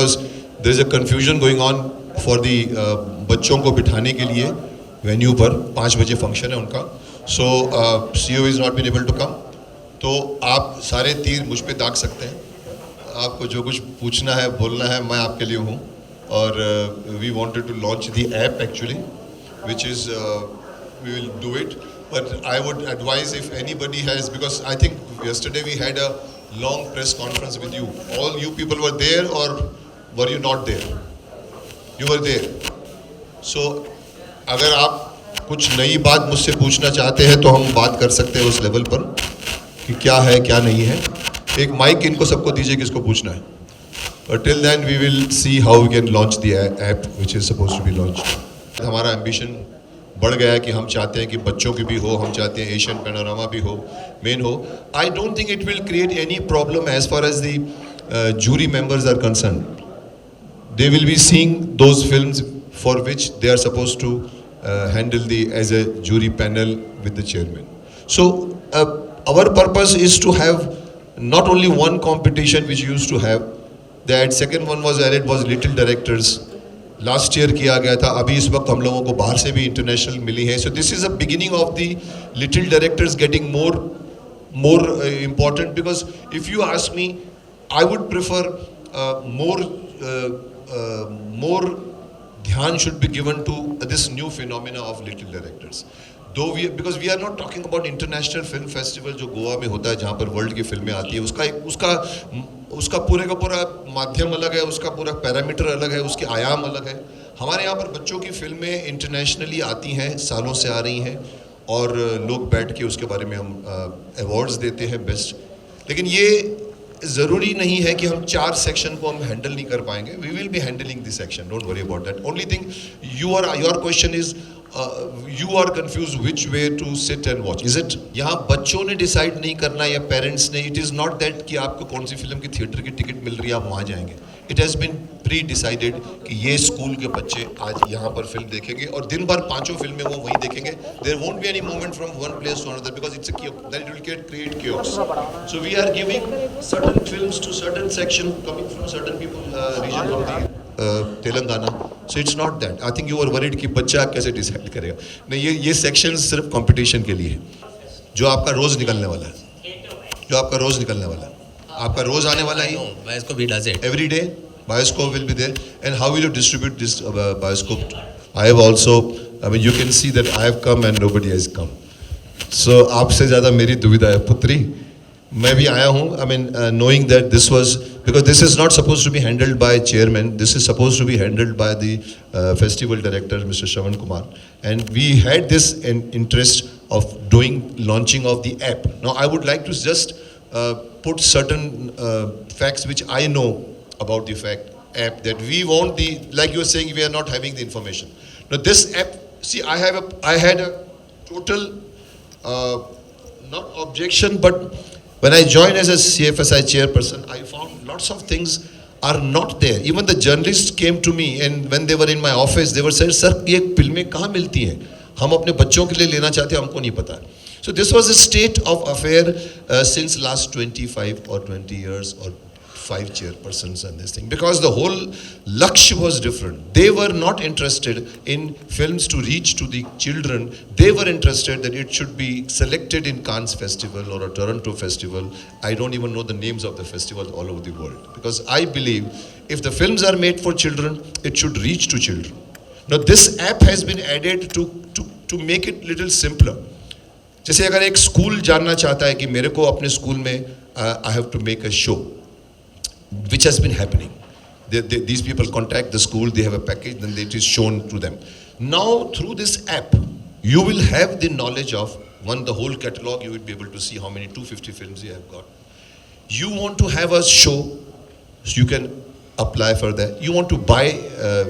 because there is a confusion going on for the बच्चों को बिठाने के लिए वेन्यू पर 5 बजे फंक्शन है उनका. So CEO is not been able to come. तो आप सारे तीर मुझ पे दाग सकते हैं. आपको जो कुछ पूछना है बोलना है मैं आपके लिए हूँ. और we wanted to launch the app actually, which is we will do it. But I would advise if anybody has, because I think yesterday we had a long press conference with you. All you people were there or were you not there? You were there. So अगर आप कुछ नई बात मुझसे पूछना चाहते हैं तो हम बात कर सकते हैं उस लेवल पर कि क्या है क्या नहीं है. एक माइक इनको सबको दीजिए किसको पूछना है. But till then we will see how we can launch the app which is supposed to be launched. हमारा ambition बढ़ गया है कि हम चाहते हैं कि बच्चों की भी हो, हम चाहते हैं एशियन पैनोरामा भी हो, मेन हो. I don't think it will create any problem as far as the jury members are concerned. They will be seeing those films for which they are supposed to handle as a jury panel with the chairman. So our purpose is to have not only one competition which used to have. That second one was added was little directors. Last year किया गया था. अभी इस वक्त हम लोगों को बाहर से भी इंटरनेशनल मिली है. So this is a beginning of the little directors getting more important, because if you ask me, I would prefer more ध्यान should be given to this new phenomena of little directors. Though because we are not talking about international film festival जो गोवा में होता है जहाँ पर world की फिल्में आती है. उसका पूरे का पूरा माध्यम अलग है, उसका पूरा पैरामीटर अलग है, उसके आयाम अलग है. हमारे यहाँ पर बच्चों की फिल्में इंटरनेशनली आती हैं, सालों से आ रही हैं, और लोग बैठ के उसके बारे में हम अवार्ड्स देते हैं बेस्ट. लेकिन ये ज़रूरी नहीं है कि हम 4 सेक्शन को हम हैंडल नहीं कर पाएंगे. We will be handling this section, don't worry about that. Only thing your question is you are confused which way to sit and watch. Is it यहाँ बच्चों ने डिसाइड नहीं करना या पेरेंट्स ने. इट इज़ नॉट दैट कि आपको कौन सी फिल्म की थिएटर की टिकट मिल रही है आप वहाँ जाएंगे. It has been pre decided कि ये स्कूल के बच्चे आज यहाँ पर फिल्म देखेंगे और दिन भर 5 फिल्में वो वहीं देखेंगे. There won't be any movement from one place to another because it's that it will create chaos. So we are giving certain films to certain section coming from certain people region of the Telangana. So it's not that. I think you are worried कि बच्चा कैसे decide करेगा. नहीं, ये section सिर्फ competition के लिए है. जो आपका रोज निकलने वाला है, जो आपका रोज निकलने वाला है, आपका रोज आने वाला ही. बायोस्कोप भी does it every day. Bioscope will be there. And how will you distribute this bioscope? I have also, I mean, you can see that I have come and nobody has come. So आपसे ज़्यादा मेरी दुविधा है पुत्री. मैं भी आया हूँ. I mean, knowing that this was, because this is not supposed to be handled by chairman. This is supposed to be handled by the festival director, Mr. Shravan Kumar. And we had this interest of launching of the app. Now I would like to just put certain facts which I know about the app, that we want like you were saying, we are not having the information. Now this app, see, I had a total not objection, but when I joined as a CFSI chairperson, I found lots of things are not there. Even the journalists came to me, and when they were in my office, they were saying, "Sir, ये फिल्में कहाँ मिलती हैं? हम अपने बच्चों के लिए लेना चाहते हैं, हमको नहीं पता." So this was a state of affair since last 25 or 20 years or 5 chairpersons and this thing, because the whole lakshya was different. They were not interested in films to reach to the children. They were interested that it should be selected in Cannes Festival or a Toronto Festival. I don't even know the names of the festivals all over the world, because I believe if the films are made for children, it should reach to children. Now this app has been added to make it little simpler. जैसे अगर एक school जानना चाहता है कि मेरे को अपने स्कूल में I have to make a show, which has been happening. These people contact the school, they have a package, then it is shown to them. Now through this app, you will have the knowledge of the whole catalog. You will be able to see how many 250 films you have got. You want to have a show, so you can apply for that. You want to buy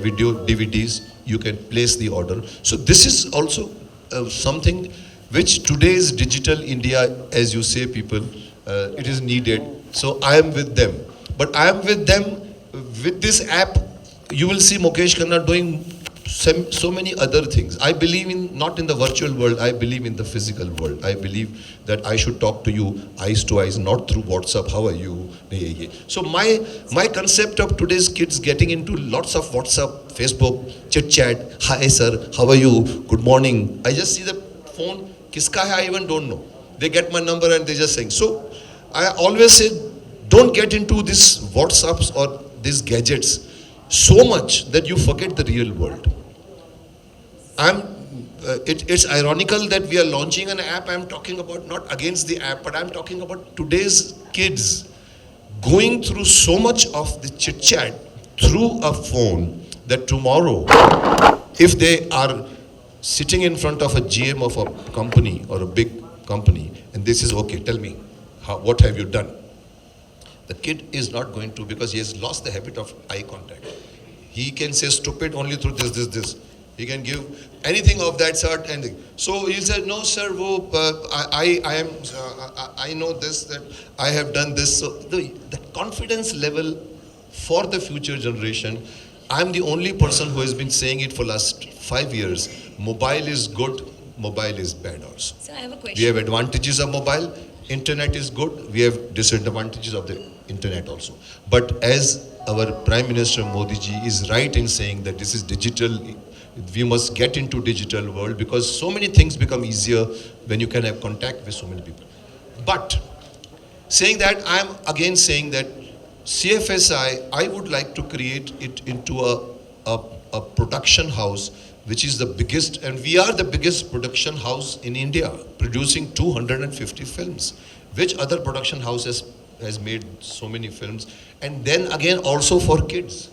video DVDs, you can place the order. So this is also something which today's digital India, as you say, people, it is needed. So I am with them. But I am with them with this app. You will see Mukesh Khanna doing so many other things. I believe in not in the virtual world, I believe in the physical world. I believe that I should talk to you eyes to eyes, not through WhatsApp. How are you? So my concept of today's kids getting into lots of WhatsApp, Facebook, chit chat. Hi sir, how are you? Good morning. I just see the phone. Kiska hai? I even don't know. They get my number and they just saying. So I always say, don't get into this WhatsApps or these gadgets so much that you forget the real world. It's ironical that we are launching an app. I'm talking about not against the app, but I'm talking about today's kids going through so much of the chit chat through a phone that tomorrow, if they are sitting in front of a GM of a company or a big company, and this is okay, tell me, what have you done? The kid is not going to, because he has lost the habit of eye contact. He can say stupid only through this. He can give anything of that sort. And so he said, no sir, I know this, that I have done this. So the confidence level for the future generation, I'm the only person who has been saying it for last 5 years. Mobile is good, mobile is bad also. So I have a question. We have advantages of mobile, internet is good, we have disadvantages of the internet also. But as our Prime Minister Modi ji is right in saying that this is digital, we must get into digital world, because so many things become easier when you can have contact with so many people. But saying that, I am again saying that CFSI, I would like to create it into a production house, which is the biggest, and we are the biggest production house in India, producing 250 films. Which other production house has made so many films? And then again also for kids.